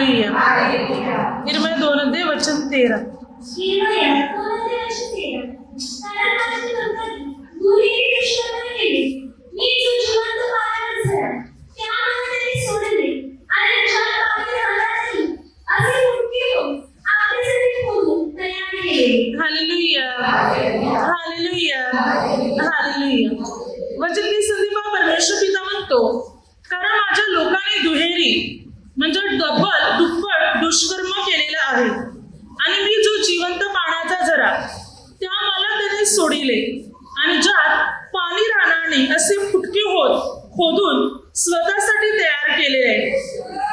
Hallelujah. इर्मिया 2:13. Hallelujah. Hallelujah. Hallelujah. वचन की संधी परमेश्वर पिता म्हणतो, कारण माझ्या लोकांनी दुहेरी म्हणजे डबल दुप्पट दुष्कर्म केलेला आहे आणि मी जो जिवंत पाण्याचा झरा त्या मला त्याने सोडिले आणि ज्यात पाणी राहणार नाही असे फुटके खोदून स्वतःसाठी तयार केलेले आहे.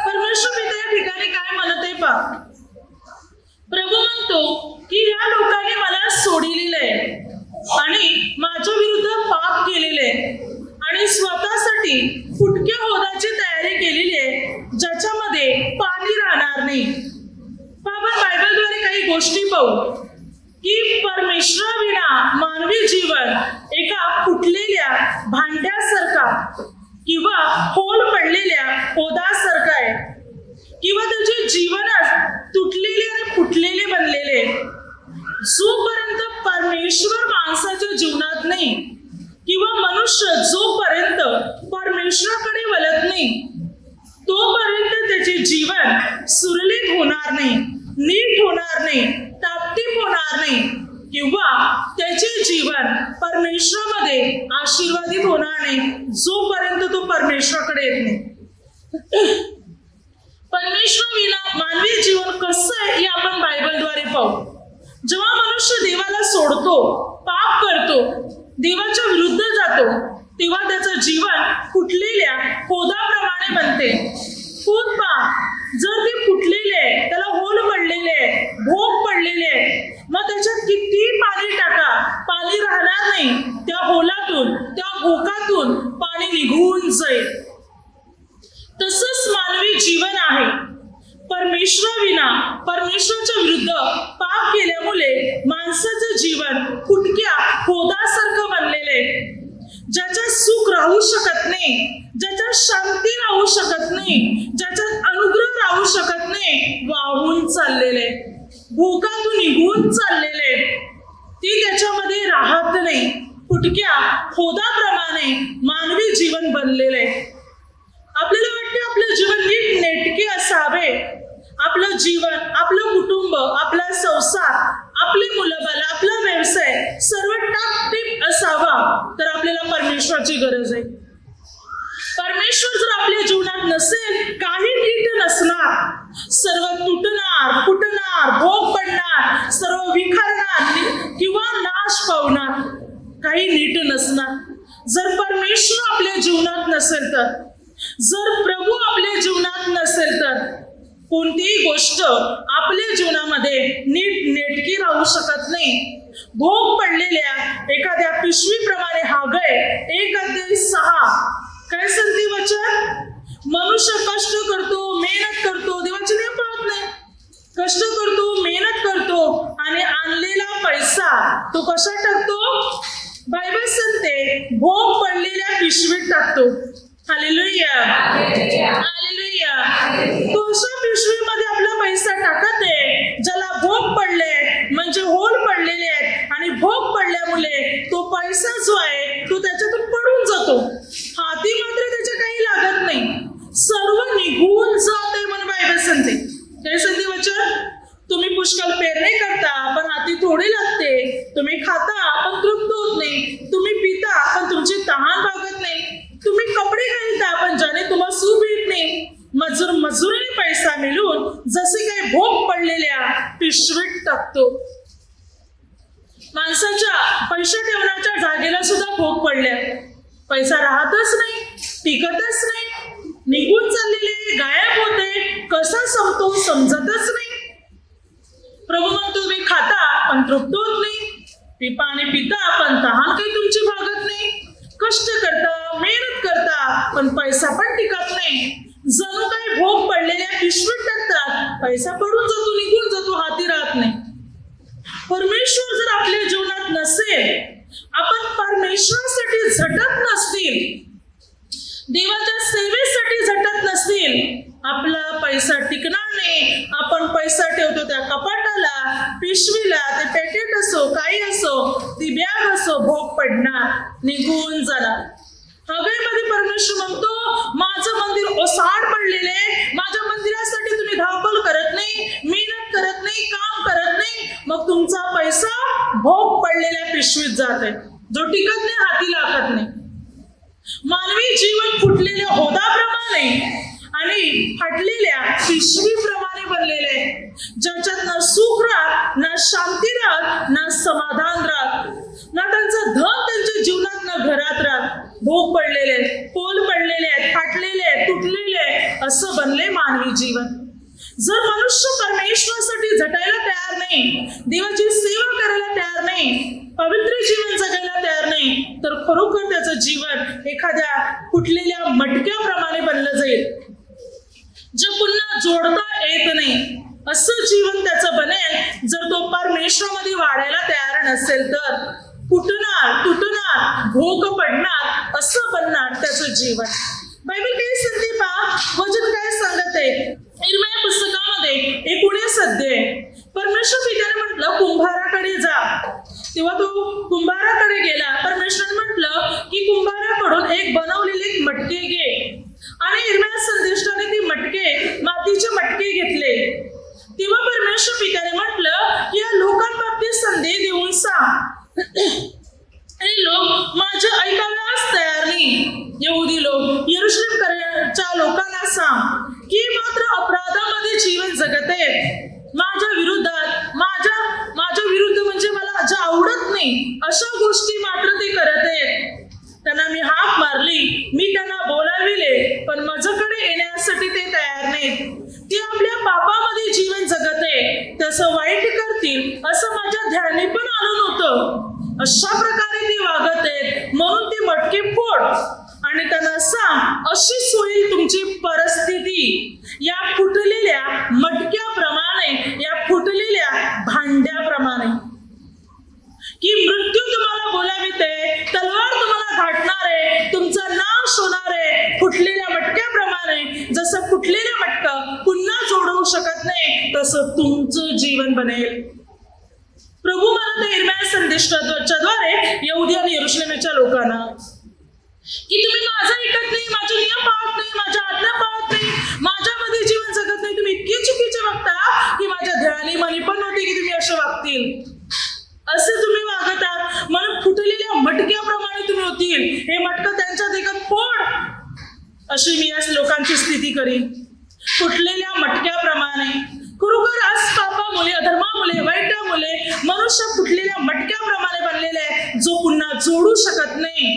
परमेश्वर पिता या ठिकाणी काय म्हणत आहे पहा. प्रभू म्हणतो की या लोकांनी मला सोडिलेलं आहे आणि माझ्या विरुद्ध पाप केलेले आहे आणि स्वतःसाठी फुटके होदाची तयारी केलेली आहे ज्याच्यामध्ये पाणी राहणार नाही. आपण बायबलद्वारे काही गोष्टी पाहू की परमेश्वराविना मानवी जीवन एका फुटलेल्या भांड्यासारखा किंवा होल पडलेल्या होदासारखा आहे किंवा त्याचे जीवनच तुटलेले आणि फुटलेले बनलेले. जोपर्यंत परमेश्वर माणसाच्या जीवनात नाही किंवा मनुष्य जोपर्यंत परमेश्वराकडे वळत नाही तोपर्यंत त्याचे जीवन सुरळीत होणार नाही, नीट होणार नाही, टापटीप होणार नाही किंवा त्याचे जीवन परमेश्वरामध्ये आशीर्वादित होणार नाही जोपर्यंत तो परमेश्वराकडे येत नाही. परमेश्वराविना मानवी जीवन कसं आहे हे आपण बायबलद्वारे पाहू. जेव्हा मनुष्य देवाला सोडतो, पाप करतो, देवाच्या विरुद्ध जातो, तेव्हा त्याचं जीवन फुटलेल्या होदाप्रमाणे बनते. होद पहा, जर ते फुटलेले त्याला होल पडलेले भोग पडलेले मग त्याच्यात किती पाणी टाका पाणी राहणार नाही. त्या होलातून त्या भोकातून पाणी निघून जाईल. तसंच मानवी जीवन आहे. परमेश्वराविना परमेश्वराच्या विरुद्ध पाप केल्यामुळे माणसाचं जीवन फुटक्या होदासारखं बनलेले, ज्याच्यात सुख राहू शकत नाही, ज्याच्यात शांती राहू शकत नाही, ज्याच्यात अनुग्रह राहू शकत नाही, वाहून चाललेले, भोकातून निघून चाललेले, ती त्याच्यामध्ये राहत नाही. फुटक्या होदाप्रमाणे मानवी जीवन बनलेले. आपल्याला वाटते आपलं जीवन नीट नेटके असावे, आपलं जीवन, आपलं कुटुंब, आपला संसार, आपली मुलंबाळ, आपला व्यवसाय सर्व टापटीप असावा तर आपल्याला परमेश्वराची गरज आहे. परमेश्वर जर आपल्या जीवनात नसेल काही नीट नसणार, सर्व तुटणार, फुटणार, भोग पडणार, सर्व विखरणार किंवा नाश पावणार, काही नीट नसणार. जर परमेश्वर आपल्या जीवनात नसेल तर, जर प्रभू आपल्या जीवनात नसेल तर कोणतीही गोष्ट आपल्या जीवनामध्ये नीट नेटकी राहू शकत नाही. भोग पडलेल्या एखाद्या पिशवीप्रमाणे हागय 1:6 काय सांगते वचन. मनुष्य कष्ट करतो, मेहनत करतो, देवाचे नियम पाळत नाही, कष्ट करतो, मेहनत करतो आणि आणलेला पैसा तो कशात टाकतो. बायबल सांगते भोग पडलेल्या पिशवीत टाकतो. हालेलुया. हालेलुया. तो अशा पिशवीमध्ये आपला पैसा टाकत आहे ज्याला भोग पडले म्हणजे होल पडलेले आहेत आणि भोग पडल्यामुळे तो पैसा जो आहे तो त्याच्यातून पडून जातो. हाती मात्र त्याच्या काही लागत नाही, सर्व निघून जाते म्हणून बायबल सांगते. काय सांगते वचन. तुम्ही पुष्कळ पेरणी करता पण हाती थोडी लागते, तुम्ही खाता पण तृप्त होत नाही, तुम्ही पिता पण तुमची तहान भागत नाही, तुम्ही कपडे घालता पण ज्याने तुम्हाला सूप येत नाही, मजुरीने पैसा मिळून जसे काही भोग पडलेल्या पिशवीत टाकतो. माणसाच्या पैसे ठेवण्याच्या जागेला सुद्धा भोग पडल्या, पैसा राहतच नाही, टिकतच नाही, निघून चाललेले, गायब होते, कसा संपतो समजतच नाही. प्रभू म्हणतो तुम्ही खाता पण तृप्त होत नाही, पाणी पिता पण तहान काही तुमची भागत नाही, कष्ट करता, मेहनत करता पण पैसा पण टिकत नाही, जणू काही भोग पडलेल्या पिशवीत टाकतात, पैसा पडून जातो, निघून जातो, हाती राहत नाही. परमेश्वर जर आपल्या जीवनात नसेल, आपण परमेश्वरासाठी झटत नसतील, देवाच्या सेवेसाठी झटत नसतील, आपला पैसा टिकणार नाही, आपण पैसा ठेवतो त्या कपाटाला, पिशवीला, ते पॅकेट असो, काही असो, ती बॅग असो, भोग पडणार, निघून जाणार. हगईमध्ये परमेश्वर म्हणतो, माझं मंदिर ओसाड पडलेले, माझ्या मंदिरासाठी तुम्ही धावपळ करत नाही, मेहनत करत नाही, काम करत नाही, मग तुमचा पैसा भोग पडलेल्या पिशवीत जाते, जो टिकत नाही, हाती लागत नाही. मानवी जीवन फुटलेल्या होदाप्रमाणे आणि फाटलेल्या पिशवीप्रमाणे बनलेले, ज्याच्यात ना सुख राहत, ना शांती राहत, ना समाधान राहत, ना त्यांचं धन त्यांच्या जीवनात, ना घरात राहत. भोग पडलेले, पोल पडलेले आहेत, फाटलेले आहेत, तुटलेले आहेत, असं बनले मानवी जीवन. जर मनुष्य परमेश्वरासाठी झटायला तयार नाही, देवाची सेवा करायला तयार नाही, पवित्र जीवन जगायला तयार नाही, तर खरोखर त्याचं जीवन एखाद्या फुटलेल्या मटक्याप्रमाणे बनलं जाईल, जे पुन्हा जोडता येत नाही. असं जीवन त्याचं बनेल जर तो परमेश्वरामध्ये वाढायला तयार नसेल तर. फुटणार, तुटणार, भोग पडणार, असं बनणार त्याचं जीवन. बायबल काय सांगते पहा, वचन काय सांगत आहे. इर्मिया पुस्तकामध्ये 19 अध्याय, परमेश्वर पित्याने म्हटलं कुंभाराकडे जा. तेव्हा तो कुंभाराकडे गेला. परमेश्वराने म्हटलं की कुंभाराकडून एक बनवलेले मटके घे. आणि इर्मिया संदेष्टाने ती मटके, मातीचे मटके घेतले. तेव्हा परमेश्वर पित्याने म्हटलं की या लोकांबाबतीत संदेश देऊन सांग. आणि लोक माझ्या ऐकायलाच तयार नाही. यहुदी लोक, यरूशलेमच्या लोकांना सांग की मात्र अपराधामध्ये जीवन जगत आहेत, माझ्या विरुद्धात, माझ्या विरुद्ध म्हणजे मला जे आवडत नाही अशा गोष्टी मात्र ते करत आहेत. त्यांना मी हाक मारली, मी त्यांना बोलाविले, पण माझ्याकडे येण्यासाठी ते तयार नाहीत. ते आपल्या पापामध्ये जीवन जगत आहे, तसं वाईट करतील असं माझ्या ध्यानी पण आलं नव्हतं. अशा प्रकारे ते वागत आहेत, म्हणून ते मटके फोड आणि त्यांना सांग, अशीच होईल तुमची परिस्थिती या फुटलेल्या मटक्याप्रमाणे, या फुटलेल्या भांड्याप्रमाणे. की मृत्यू तुम्हाला बोलाविते, तलवार तुम्हाला घाटणार आहे, तुमचा नाश होणार आहे. फुटलेल्या मटक्याप्रमाणे, जसं फुटलेलं मटकं पुन्हा जोडवू शकत नाही, तसं तुमचं जीवन बनेल. प्रभू म्हणत इर्मिया संदेशाद्वारे यहुदी आणि यरूशलेमच्या लोकांना की तुम्ही माझं ऐकत नाही, माझे नियम पाळत नाही, माझ्या आज्ञा पाळत नाही, माझ्यामध्ये जीवन जगत नाही. तुम्ही इतके चुकीचे वागता की माझ्या ध्यानी मनी पण नव्हते की तुम्ही असे वागतील. असे तुम्ही वागत आहात, म्हणून फुटलेल्या मटक्याप्रमाणे तुम्ही होतील. हे मटकं त्यांच्या देखत फोड, अशी मी या लोकांची स्थिती करीन. फुटलेल्या मटक्याप्रमाणे. खरोखर आज पापामुळे, अधर्मामुळे, वाईटामुळे मनुष्य फुटलेल्या मटक्याप्रमाणे बनलेला आहे, जो पुन्हा जोडू शकत नाही,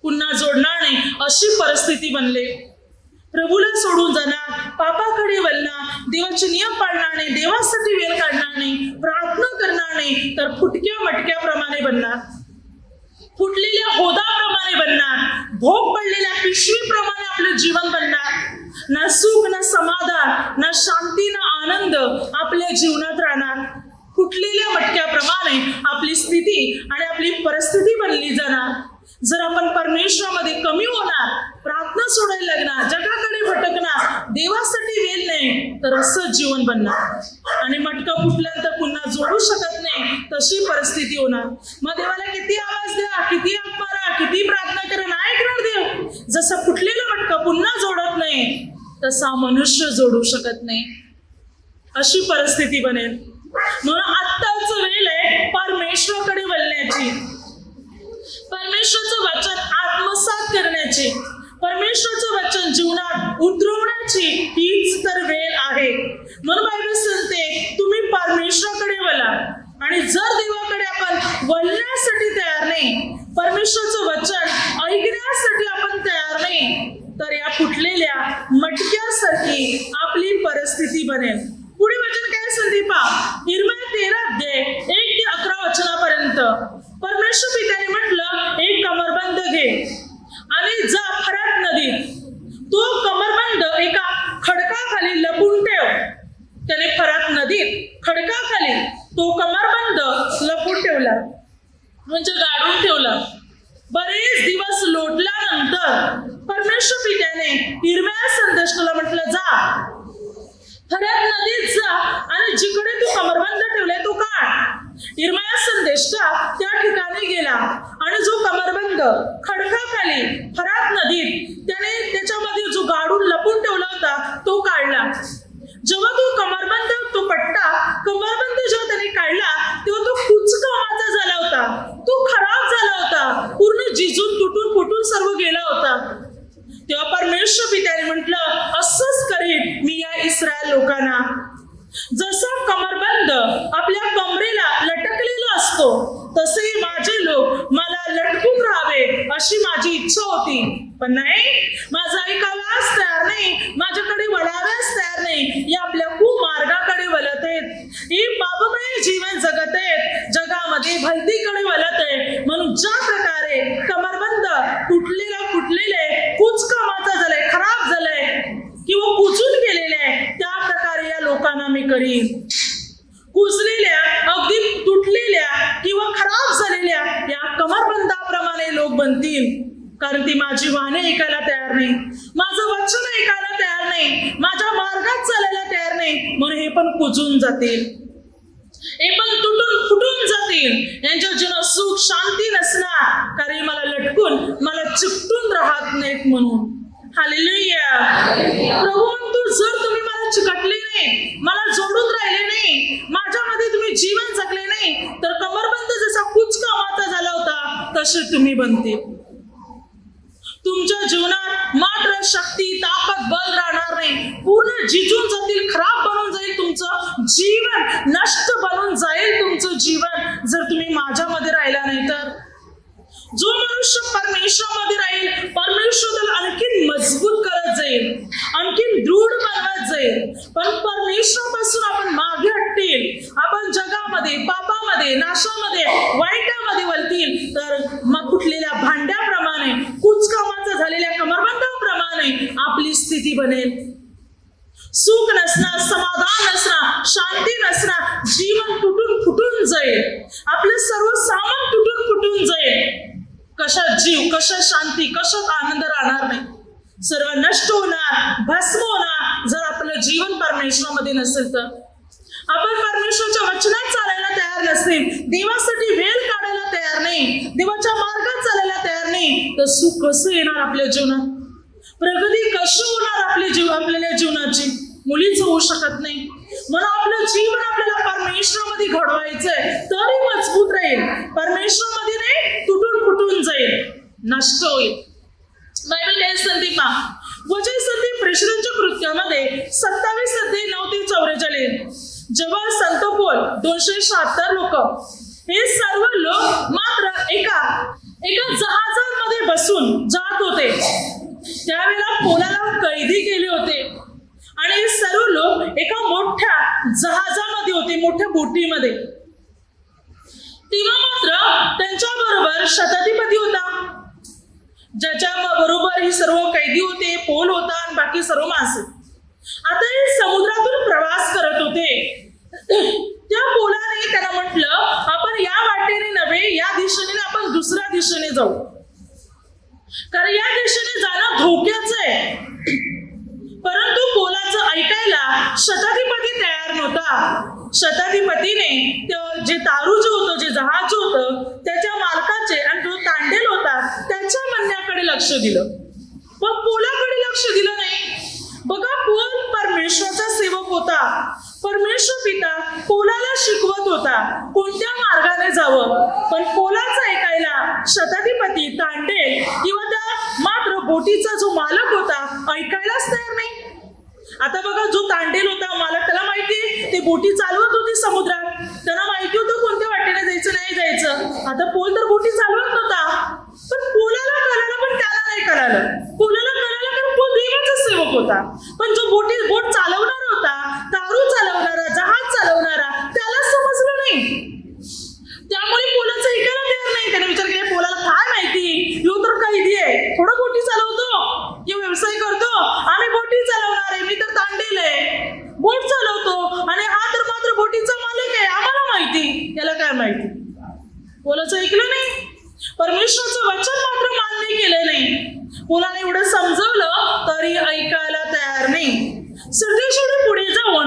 पुन्हा जोडणार नाही, अशी परिस्थिती बनले. प्रभूला सोडून जाणार, पापाकडे वळणार, देवाचे नियम पाळणार नाही, देवासाठी वेळ काढणार नाही, प्रार्थना करणार नाही, तर फुटक्या मटक्याप्रमाणे बनणार, फुटलेल्या होदाप्रमाणे बनणार, भोग पडलेल्या पिशवीप्रमाणे आपलं जीवन बनणार. ना सुख, ना समाधान, ना शांती, ना आनंद आपल्या जीवनात राहणार. फुटलेल्या मटक्याप्रमाणे आपली स्थिती आणि आपली परिस्थिती बनली जाणार. जर आपण परमेश्वरामध्ये कमी होणार, प्रार्थना सोडायला लागणार, जगाकडे भटकणार, देवासाठी वेळ नाही, तर असं जीवन बनणार. आणि मटकं फुटल्यानंतर पुन्हा जोडू शकत नाही, तशी परिस्थिती होणार. मग देवाला किती आवाज द्या, किती हाक मारा, किती प्रार्थना करा, नाही ऐकणार देव. जसं फुटलेलं मटकं पुन्हा जोडत नाही, तसा मनुष्य जोडू शकत नाही. अशी परिस्थिती बनेल. म्हणून आत्ताच वेळ आहे परमेश्वराकडे वळण्याची, परमेश्वरचं वचन आत्मसात करण्याची, परमेश्वरचं वचन जीवनात उतरवण्याची हीच तर वेळ आहे. म्हणून बायबल सांगते तुम्ही परमेश्वराकडे वळा. आणि जर देवाकडे आपण वळण्यासाठी तयार नाही, परमेश्वरचं वचन ऐकण्यासाठी आपण तयार नाही, तर या फुटलेल्या मटक्यासारखी आपली परिस्थिती बनेल. पुढे वचन काय सांगते पहा, इर्मिया 13 अध्याय 1 ते 11 वचनापर्यंत. परमेश्वर पित्याने म्हटलं, एक कमरबंद घे आणि जा फरात नदीत. तो कमरबंद एका खडकाखाली लपून ठेव. त्याने फरात नदीत खडकाखाली तो कमरबंद लपून ठेवला, म्हणजे गाडून ठेवला. बरेच दिवस लोटल्यानंतर परमेश्वर पित्याने इर्मिया संदेशाला म्हटलं, जा फरात नदीत जा आणि जिकडे तू कमरबंद ठेवलाय तो काढ. इर्मया संदेष्टा त्या ठिकाणी गेला आणि जो कमरबंद खडकाखाली फरात नदीत त्याने त्याच्यामध्ये जो गाडून लपून ठेवला होता तो काढला. जेव्हा तो कमरबंद तो पट्टा कमरबंद जेव्हा त्याने काढला तेव्हा तो कुचकामाचा झाला होता, तो खराब झाला होता, पूर्ण जिजून तुटून फुटून सर्व गेला होता. तेव्हा परमेश्वर पित्याने म्हटलं, असंच करीन मी या इस्रायल लोकांना. जसा कमरबंद आपल्या कमरेला लटकलेला असतो तसे माझे लोक मला लटकून राहावे अशी माझी इच्छा होती. पण नाही, माझं ऐकायलाच तयार नाही, माझ्याकडे वळायलाच तयार नाही. या आपल्या कुमार्गाकडे वळत आहेत, ही पापमय जीवन जगत आहेत, जगामध्ये भलतीकडे वळत आहे. म्हणून ज्या प्रकारे कमरबंद फुटलेले कुचकामाचा झालंय, खराब झालंय किंवा कुजून गेलेले आहे, त्या प्रकारे या लोकांना मी करीन. कुजलेल्या, अगदी तुटलेल्या किंवा खराब झालेल्या या कमरबंदाप्रमाणे लोक बनतील. कारण ती माझी वाणी ऐकायला तयार नाही, माझं वचन ऐकायला तयार नाही, माझ्या मार्गात चालायला तयार नाही. म्हणून हे पण कुजून जातील, हे पण तुटून फुटून जातील. यांच्या जीवनात सुख शांती नसणार, कारण मला लटकून मला चिकटून राहत नाहीत म्हणून. हालेलुया. प्रभू म्हणतो, जर तुम्ही मला चिकटले नाही, मला जोडून राहिले नाही, माझ्यामध्ये तुम्ही जीवन जगले नाही, तर कमरबंद जसा कुचकामाचा झाला होता तसे तुम्ही बनतील. तुमच्या जीवनात मात्र शक्ती ताकद बल राहणार नाही, पूर्ण जिजून जातील, खराब बनून जाईल तुमचं जीवन, नष्ट बनून जाईल तुमचं जीवन, जर तुम्ही माझ्यामध्ये राहिला नाही तर. जो मनुष्य परमेश्वरामध्ये राहील, परमेश्वर त्याला आणखीन मजबूत करत जाईल, आणखीन दृढ बनवत जाईल. पण परमेश्वरापासून आपण मागे हटतील, आपण जगामध्ये पापामध्ये नाशामध्ये वाईटामध्ये वळतील, तर मग फुटलेल्या भांड्याप्रमाणे, कुचकामाचा झालेल्या कमरबंदाप्रमाणे आपली स्थिती बनेल. सुख नसणार, समाधान नसणार, शांती नसणार, जीवन तुटून फुटून जाईल, आपलं सर्व सामान तुटून फुटून जाईल. कशात जीव, कशात शांती, कशात आनंद राहणार नाही, सर्व नष्ट होणार, भस्म होणार. जर आपलं जीवन परमेश्वरामध्ये नसेल तर, आपण परमेश्वराच्या वचनात चालायला तयार नसेल, देवासाठी वेळ काढायला तयार नाही, देवाच्या मार्गात चालायला तयार नाही, तर सुख कसं येणार आपल्या जीवनात, प्रगती कशी होणार आपल्या जीवनाची, मुलीच होऊ शकत नाही. म्हणून आपलं जीवन आपल्याला परमेश्वरामध्ये घडवायचंय, तरी मजबूत राहील. परमेश्वरामध्ये नाही, तुटून फुटून जाईल, नष्ट होईल. बायबल काय सांगते पहा, वचन सांगते प्रेषितांच्या कृत्यामध्ये 27 अध्याय 9 ते 44. जेव्हा संत पौल 276 लोक, हे सर्व लोक मात्र एका जहाजामध्ये बसून जात होते. त्यावेळेला पौलाला कैदी केले होते आणि हे सर्व लोक एका मोठ्या जहाजामध्ये होते, मोठ्या बोटीमध्ये. तेव्हा मात्र त्यांच्या बरोबर शताधिपती होता, ज्याच्या बरोबर ही सर्व कैदी होते, पौल होता आणि बाकी सर्व माणसे. आता हे समुद्रातून प्रवास करत होते. त्या पौलाने त्यांना म्हटलं, आपण या वाटेने नव्हे, या दिशेने आपण दुसऱ्या दिशेने जाऊ, कारण या दिशेने जाणं धोक्याचं आहे. परंतु पौलाचं ऐकायला शताधिपती तयार नव्हता. शताधिपतीने जे तारू जे होतं, जे जहाज होतं, त्याच्या मालकाचे आणि जो तांडेल होता त्याच्या म्हणण्याकडे लक्ष दिलं, पण पौलाकडे लक्ष दिलं नाही. बघा, पौल परमेश्वराचा सेवक होता, परमेश्वर पिता पौलाला शिकवत होता कोणत्या मार्गाने जावं, पण पौलाचं ऐकायला शताधिपती, तांडेल किंवा त्या मात्र बोटीचा जो मालक होता ऐकायलाच तयार नाही. आता बघा, जो तांडेल होता मालक, त्याला माहिती ते बोटी चालवत होती समुद्रात, त्यांना माहिती होतं कोणत्या वाटेने जायचं नाही जायचं. आता पौल तर बोटी चालवत नव्हता, पण पौलाला कळालं, पण त्याला नाही कळालं. पौलाला कळालं कारण पौल देवाचा सेवक होता, पण जो बोट चालवणारा होता, तारू चालवणारा, जहाज चालवणारा, त्याला समजलं नाही. त्यामुळे पौलाचं ऐकायला तयार नाही. त्याने विचार केला, पौलाला काय माहिती, यो तर कैदी आहे, थोडं बोटी चालवतो, यो व्यवसाय करतो, आम्ही बोटी चालवणार आहे, मी तर तांडेल आहे, बोट चालवतो, आणि हा तर मात्र बोटीचा मालक आहे, आम्हाला माहिती. याला काय माहिती? पौलाचं ऐकलं नाही, परमेश्वराचं वचन मात्र मान्य केलं नाही. पौलाने एवढं समजवलं तरी ऐकायला तयार नाही. सरदेशाने पुढे जाऊन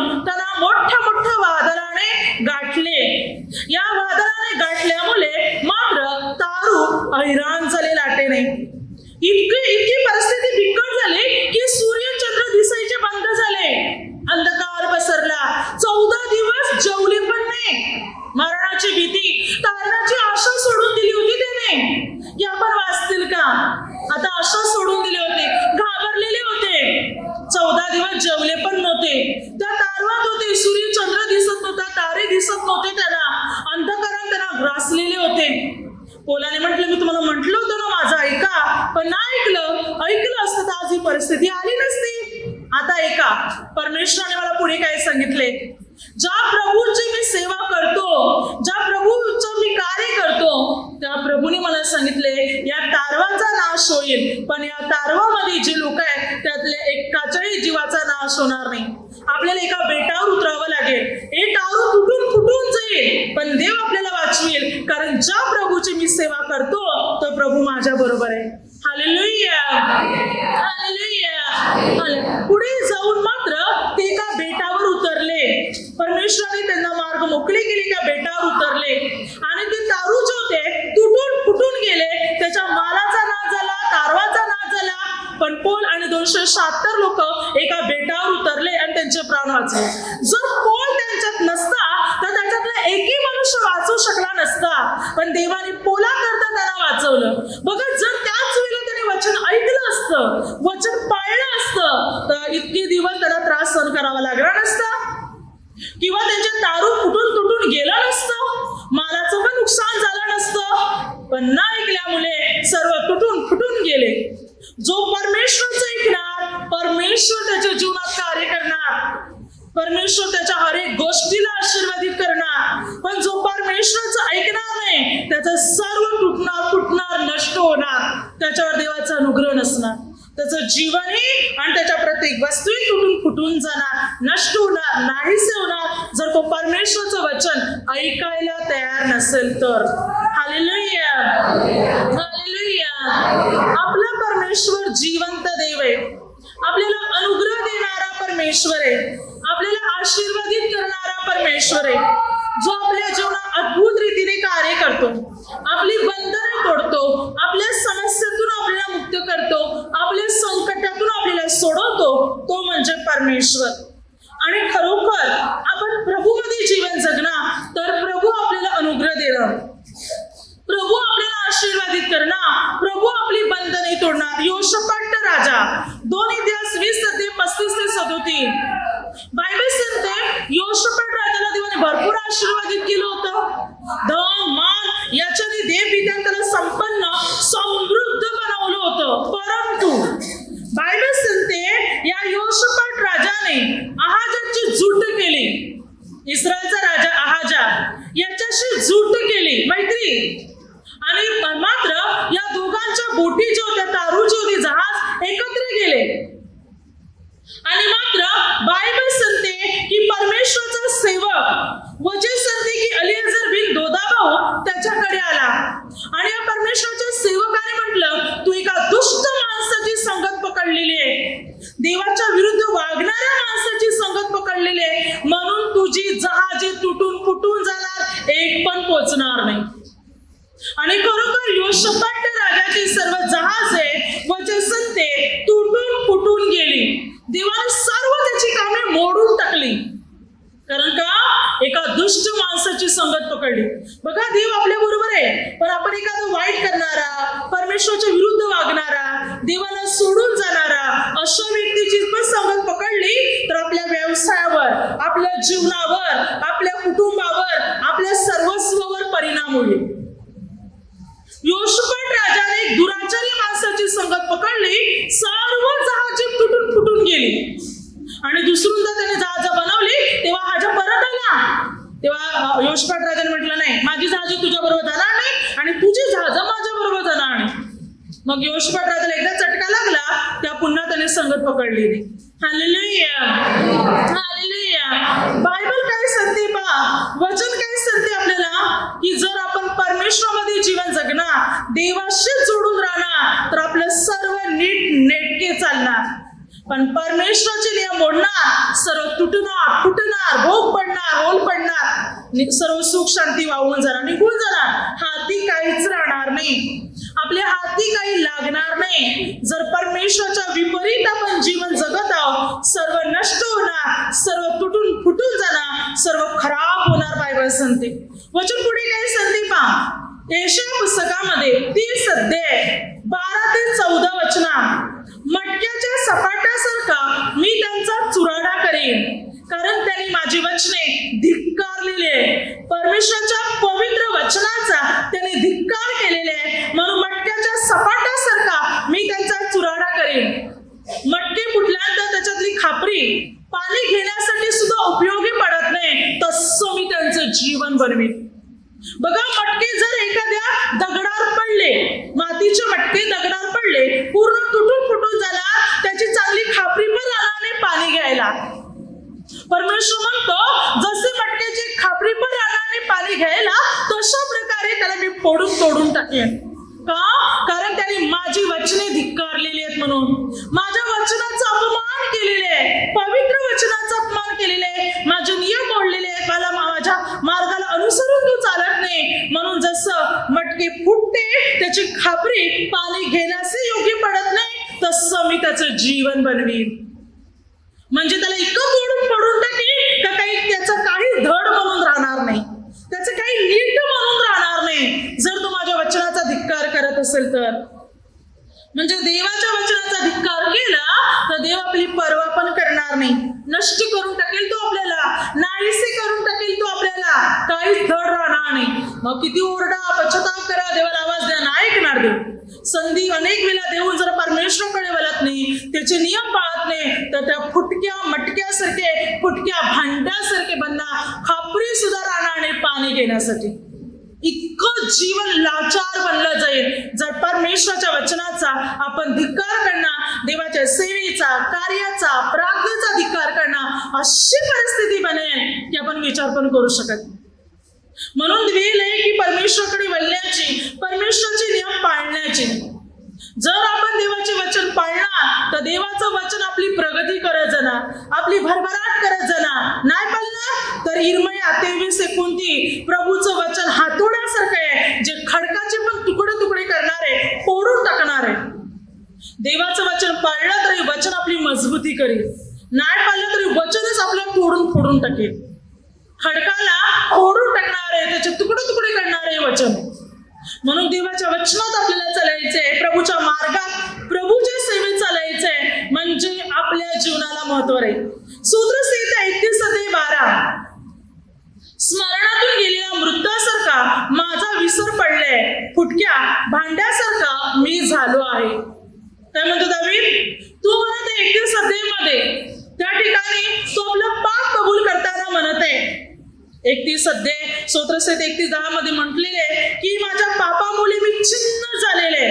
परिस्थिती आली नसती. आता ऐका, परमेश्वराने मला पुढे काय सांगितले. ज्या प्रभूची मी सेवा करतो, ज्या प्रभूचं मी कार्य करतो, त्या प्रभूने मला सांगितले या तारवाचा नाश होईल, पण या तारवामध्ये जे लोक आहेत त्यातल्या एकाच्याही जीवाचा नाश होणार नाही. आपल्याला एका बेटावर उतरावं लागेल, हे टारू तुटून फुटून जाईल, पण देव आपल्याला वाचवेल, कारण ज्या प्रभूची मी सेवा करतो तो प्रभू माझ्या बरोबर आहे. Hallelujah, hallelujah. पुढे जाऊन मात्र ते एका बेटावर उतरले. परमेश्वराने त्यांना मार्ग मोकळे केले, त्या बेटावर उतरले आणि ते तारू जे होते तुटून फुटून गेले. त्याच्या मालाचा नाश झाला, तारवाचा नाश झाला, पण पोल आणि 276 लोक एका बेटावर उतरले आणि त्यांचे प्राण वाचले. जर पोल त्यांच्यात नसता तर त्याच्यातला एकही मनुष्य वाचू शकला नसता, पण देवाने पोलाकरता त्यांना वाचवलं. बघा, जर त्याच वेळेला त्यांनी वचन ऐकलं असतं, वचन पाळलं असतं, तर इतके दिवस त्याला त्रास सहन करावा लागला नसता, किंवा त्यांचे तारू फुटून तुटून गेलं नसतं, मालाचं पण नुकसान झालं नसतं. पण न ऐकल्यामुळे सर्व तुटून फुटून गेले. जो परमेश्वरचं ऐकणार, परमेश्वर त्याच्या जीवनात कार्य करणार, परमेश्वर त्याच्या हर एक गोष्टीला आशीर्वादित करणार. पण जो परमेश्वरचं ऐकणार नाही, त्याचं सर्व तुटणार फुटणार नष्ट होणार, त्याच्यावर देवाचा अनुग्रह नसणार, त्याचं जीवनही आणि त्याच्या प्रत्येक वस्तूही तुटून फुटून जाणार, नष्ट होणार, नाहीसे होणार, जर तो परमेश्वरचं वचन ऐकायला तयार नसेल तर. Hallelujah, hallelujah. आपला परमेश्वर जिवंत देव आहे, आपल्याला अनुग्रह देणारा परमेश्वर आहे, आपल्याला आशीर्वादित करणारा परमेश्वर आहे, जो आपल्या जीवनात अद्भुत रीतीने कार्य करतो, आपली बंधने तोडतो, आपल्या समस्येतून आपल्याला मुक्त करतो, आपल्या संकटातून आपल्याला सोडवतो, तो म्हणजे परमेश्वर. आणि खरोखर आपण प्रभूमध्ये जीवन जगणार तर प्रभू आपल्याला अनुग्रह देणार, प्रभू आपल्याला आशीर्वादित करणार, प्रभू आपली बंधने तोडणार. योशपट राजा 2 इतिहास 20:35-37 बायबल सांगते योशपट राजाला देवाने भरपूर आशीर्वादित केलं होतं. धन मान याच्याने देव त्याला संपन्न समृद्ध बनवलं होतं. परंतु बायबल सांगते या योशपट राजाने आहाजाची झूट केली. इस्रायलचा राजा आहाजा याच्याशी झूट केली, मैत्री. आणि मात्र या दोघांच्या बोटी ज्या होत्या, तारू जी होती, जहाज एकत्र गेले. आणि मात्र बायबल सांगते की परमेश्वरचा सेवक वचन सांगते की अलियाजर बिन दोदाभाऊ त्याच्याकडे आला आणि या परमेश्वराच्या सेवकाने म्हटलं, तू एका दुष्ट माणसाची संगत पकडलेली आहे, देवाच्या विरुद्ध वागणाऱ्या माणसाची संगत पकडलेली आहे, म्हणून तुझी जहाजे तुटून फुटून जाणार, एक पण पोचणार नाही. आणि खरोखर योशपट राजाची सर्व जहाजे वचन सांगते तुटून फुटून गेली. देवाने सर्व त्याची कामे मोडून टाकली, कारण का एका दुष्ट माणसाची संगत पकडली. बघा, देव आपल्या बरोबर आहे, पण आपण एखादं वाईट करणारा, परमेश्वराच्या विरुद्ध वागणारा, देवाला सोडून जाणारा अशा व्यक्तीची पण संगत पकडली तर आपल्या व्यवसायावर, आपल्या जीवनावर, आपल्या कुटुंबावर, आपल्या सर्वस्वावर परिणाम होईल. योशपट राजाने एक दुराचारी माणसाची संगत पकडली, सर्व जहाजे तुटून फुटून गेली. आणि दुसऱ्यांदा त्याने जहाज बनवली, तेव्हा हाजा परत आला. तेव्हा योशपट राजाने म्हटलं, नाही, माझी जहाज तुझ्या बरोबर जाणार नाही आणि तुझी जहाज माझ्या बरोबर जाणार नाही. मग योशपट राजाला एकदा चटका लागला, त्या पुन्हा त्याने संगत पकडली. Hallelujah, hallelujah. बायबल काय सांगते पहा, वचन काय सांगते आपल्याला, की जर आपण परमेश्वरामध्ये जीवन जगणार, देवाशी जोडून राहणार, तर आपलं सर्व नीट नेटके चालणार. पण परमेश्वराचे नियम मोडणार, सर्व तुटणार फुटणार, भोग पडणार, रोल पडणार, सर्व सुख शांती वाहून जाणार, निघून जाणार, हाती काहीच राहणार नाही, आपल्या हाती काही लागणार नाही. जर परमेश्वराच्या विपरीत आपण जीवन जगत आहोत, सर्व नष्ट होणार, सर्व तुटून फुटून जाणार, सर्व खराब होणार. बायबल सांगते. वचन पुढे काय सांगते पहा, यशाया पुस्तकामध्ये 30 अध्याय 12-14 वचना, मटक्याच्या सपाटासारखा मी त्यांचा चुराडा करेन, कारण त्यांनी माझी वचने धिक्कारलेली आहे. परमेश्वराच्या पवित्र वचनाचा त्याने धिक्कार केलेला आहे, म्हणून मटक्याच्या सपाटासारखा मी त्यांचा चुराडा करेन. मटके फुटल्यानंतर त्याच्यातली खापरी पाणी घेण्यासाठी सुद्धा उपयोगी पडत नाही, तसं मी त्यांचं जीवन बनवीन. बघा, मटके जर एखाद्या दगडावर पडले, मातीचे मटके दगडावर पडले, पूर्ण तुटून फुटून जाणार, त्याची चांगली खापरी पण राहणार नाही पाणी घ्यायला. परमेश्वर म्हणतो, जसे मटक्याची खापरी पण राहणार नाही पाणी घ्यायला, तशा प्रकारे त्याला मी फोडून तोडून टाकेन. का? कारण त्याने माझी वचने धिक्कारलेली आहेत म्हणून, माझ्या वचनाचा अपमान केलेले आहे, पवित्र वचनाचा अपमान केलेले आहे, माझे नियम मोडलेले आहेत, मला माझ्या मार्गाला अनुसरून तू चालत नाही. म्हणून जसं मटके फुटते, त्याची खापरी पाणी घेण्यास योग्य पडत नाही, तसं मी त्याचं जीवन बनवीन. म्हणजे त्याला इतकं तोडून पडून टाकी का काही त्याचं काही धड म्हणून राहणार नाही, त्याचं काही नीट म्हणून राहणार नाही, जर तू माझ्या वचनाचा धिक्कार करत असेल तर. म्हणजे देवाच्या वचनाचा धिक्कार केला तर देव आपली पर्वा पण करणार नाही, नष्ट करून टाकेल तो आपल्याला, नाहीसे करून टाकेल तो आपल्याला, काहीच धड राहणार नाही. मग किती ओरडा, पश्चाताप करा, देवाला आवाज द्या, नाही ऐकणार देव. संधी अनेक वेळा देऊन जर परमेश्वराकडे वळत नाही, त्याचे नियम पाळत नाही, तर त्या फुटक्या मटक्यासारखे, फुटक्या भांड्यासारखे बनणार, खापरी सुद्धा राहणार नाही पाणी घेण्यासाठी. इतकं जीवन लाचार बनलं जाईल जर परमेश्वराच्या वचनाचा आपण धिक्कार करणार, देवाच्या सेवेचा, कार्याचा, प्रार्थनेचा धिक्कार करणार, अशी परिस्थिती बनेल की आपण विचार पण करू शकत. म्हणून वेळ आहे की परमेश्वराकडे वळण्याची, परमेश्वराचे नियम पाळण्याची. जर आपण देवाचे वचन पाळणार तर देवाचं वचन आपली प्रगती करत जाणार, आपली भरभराट करत जाणार. नाही पाळणार तर इर्मया 23:29 प्रभूचं वचन हातोड्यासारखं आहे, जे खडकाचे पण तुकडे तुकडे करणार आहे, फोडून टाकणार आहे. देवाचं वचन पाळलं तरी वचन आपली मजबूती करेल, नाही पाळलं तरी वचनच आपल्याला तोडून फोडून टाकेल. खडकाला फोडून टाकणार आहे, त्याचे तुकडे तुकडे करणार आहे वचन. म्हणून देवाच्या वचनात आपल्याला चालायचंय, प्रभूच्या मार्गात, प्रभूच्या सेवेत चालायचंय, म्हणजे आपल्या जीवनाला महत्व राहील. सूत्रसंहिता 31:12 स्मरणातून गेलेल्या मृतासारखा माझा विसर पडलाय, फुटक्या भांड्यासारखा मी झालो आहे. काय म्हणतो दावीद? तू म्हणत आहे 31:मध्ये, त्या ठिकाणी तो आपलं पाप कबूल करताना म्हणत आहे. 31 स्तोत्रसंहिता 31:10 मध्ये म्हटलेले की माझ्या पापामुळे मी छिन्न झालेले,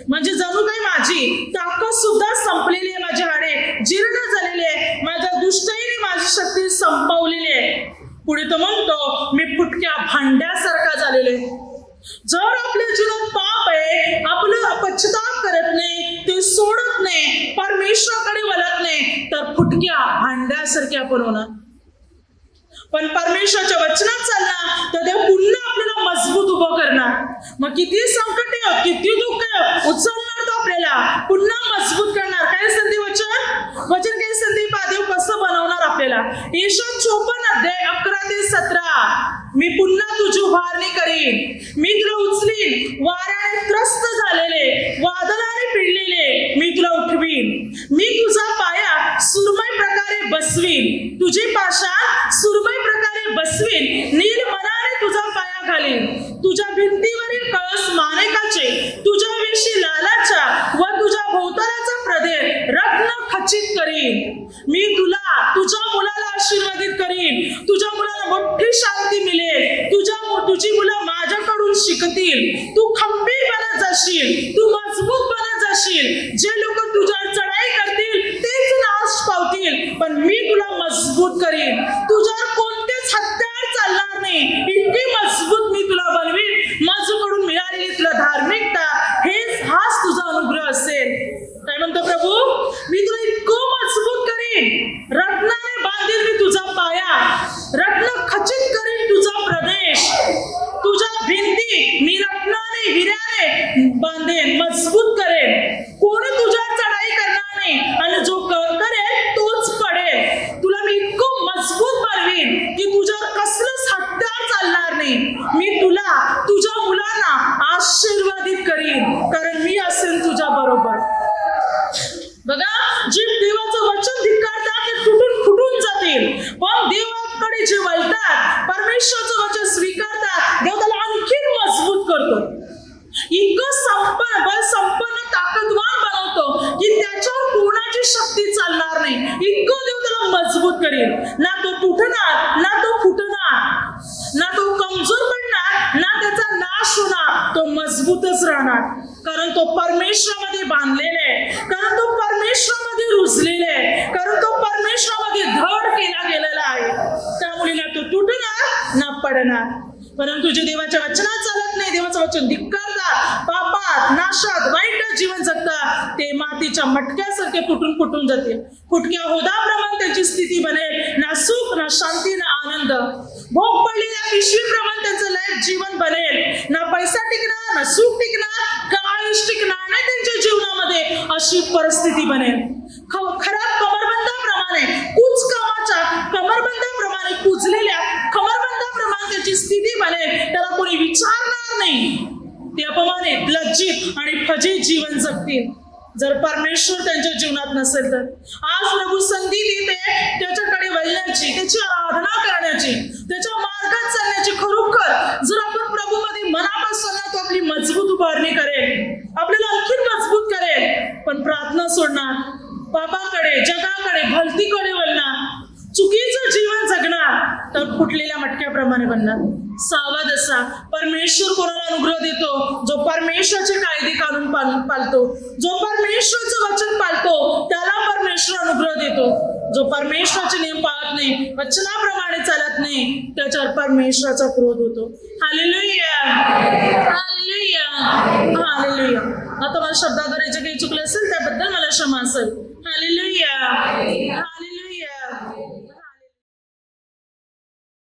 म्हणजे जणू काही माझी ताकद सुद्धा संपलेली आहे, माझे हाडे जीर्ण झालेले आहे, माझ्या दुष्टाईने माझी शक्ती संपवलेली आहे. पुढे तो म्हणतो मी फुटक्या भांड्यासारखा झालेले. जर आपल्या जीवनात पाप आहे, आपलं पश्चाताप करत नाही, ते सोडत नाही, परमेश्वराकडे वळत नाही, तर फुटक्या भांड्यासारखे आपण होणार. पण परमेश्वराच्या वचनात चालणार तर देव पुन्हा आपल्याला मजबूत उभं करणार. मग किती संकट आहे, किती दुःख आहे, उचलणार तो आपल्याला, पुन्हा मजबूत करणार. काय संधी वचन काय संधी देव कसं बनवणार आपल्याला. यशाया 54:11-17 मी पुन्हा तुझी उभारणी करीन, मी तुला उचलीन, वाऱ्याने त्रस्त झालेले, वादळाने पिडलेले मी तुला उठवीन, मी तुझा पाया सुरमई प्रकारे बसवीन, तुझे पाषाण सुरमई प्रकारे बसवीन, नील मनाने तुझा पाया घालीन, तुझ्या भिंतीवरील कळस माणिकाचे, तुझ्या वेशी लालाच्या व तुझ्या भोवतालाचा प्रदेश रत्न खचित करीन. मी तुला, तुझ्या मुलाला आशीर्वादित करीन, तुझ्या मुलाला मोठी शांती मिळेल, तुझी मुलं माझ्याकडून शिकतील, तू खंबीर बनत जाशील, तू मजबूत बनत जाशील. जे लोक तुझ्यावर चढाई करतील तेच नाश पावतील, पण मी तुला मजबूत करीन, तुझ्यावर कोणतेच हत्यार चालणार नाही, इतकी मजबूत मी तुला बनवीन. माझ्याकडून मिळालेली तुला धार्मिकता, हाच तुझा अनुग्रह असेल. काय म्हणतो प्रभू? मी तुला इतकं मजबूत करीन, रत्नाने बांधीन मी तुझा पाया, रत्न खचित करीन तुझा प्रदेश, तुझ्या भिंती मी रत्नाने हिऱ्याने बांधेन, मजबूत करेन. कोणी तुझ्यावर चढाई करणार नाही आणि जो करेल तोच पडेल. तुला मी इतकं मजबूत बनवीन की तुझ्यावर कसलंच हत्यार चालणार नाही. मी तुला, तुझ्या मुलांना आशीर्वादित करीन, कारण मी असेल तुझ्या बरोबर. बघा, जे देवाचं वचन धिक्कारतात ते तुटून फुटून जातील, पण देवाकडे जे वळतात, परमेश्वराचं वचन स्वीकारतात, देव त्याला आणखीन मजबूत करतो, इतकं संपन्न ताकदवान बनवतो की त्याच्यावर कोणाची शक्ती चालणार नाही. इतकं देव त्याला मजबूत करेल. ना तो तुटणार, ना तो फुटणार, ना तो कमजोर पडणार, ना त्याचा नाश होणार. तो मजबूतच राहणार, कारण तो परमेश्वरामध्ये बांधलेला आहे, कारण तो परमेश्वरामध्ये रुजलेला आहे, कारण तो परमेश्वरामध्ये धड केला गेलेला आहे. त्यामुळे ना तो तुटणार ना पडणार. परंतु जे देवाच्या वचनात चालत नाही, देवाचं वचन धिक्कारतात, पापात, नाशात, वाईट जीवन जगतात, ते मातीच्या मटक्यासारखे फुटून जातील. फुटक्या होदाप्रमाणे त्यांची स्थिती बनेल. ना सुख, ना शांती, ना आनंद. भोग पडलेल्या पिशवीप्रमाणे त्यांचं लाईफ जीवन बनेल. ना पैसा टिकणार, ना सुख टिकणार, का आयुष्य टिकणार नाही त्यांच्या जीवनामध्ये. अशी परिस्थिती बनेल. खराब कमरबंदाप्रमाणे, कामाच्या कमरबंदाप्रमाणे, कुजलेल्या कमरबंदाप्रमाणे त्याची स्थिती बनेल. त्याला कोणी विचारणार नाही. ते अपमानित, लज्जित आणि फजित जीवन जगतील जर परमेश्वर त्यांच्या जीवनात नसेल तर. आज प्रभू संधी देते त्याच्याकडे वळण्याची, त्याची आराधना करण्याची, त्याच्या मार्गात चालण्याची. खरोखर जर आपण प्रभूमध्ये मनापासून ना, तो आपली मजबूत उभारणी करेल, आपल्याला आणखी मजबूत करेल. पण प्रार्थना सोडणार, पापाकडे, जगाकडे, भलतीकडे वळणार, चुकीचं जीवन जगणार, तर फुटलेल्या मटक्याप्रमाणे बनणार. सावध असा. परमेश्वर कोणाला अनुग्रह देतो? जो परमेश्वराचे कायदे कानून पाळतो, जो परमेश्वराचं वचन पाळतो, त्याला परमेश्वर अनुग्रह देतो. जो परमेश्वराचे नियम पाळत नाही, वचनाप्रमाणे चालत नाही, त्याच्यावर परमेश्वराचा क्रोध होतो. Hallelujah, hallelujah, hallelujah. आता मला शब्दाद्वारे जे काही चुकलं असेल त्याबद्दल मला क्षमा असेल. हालेलुया.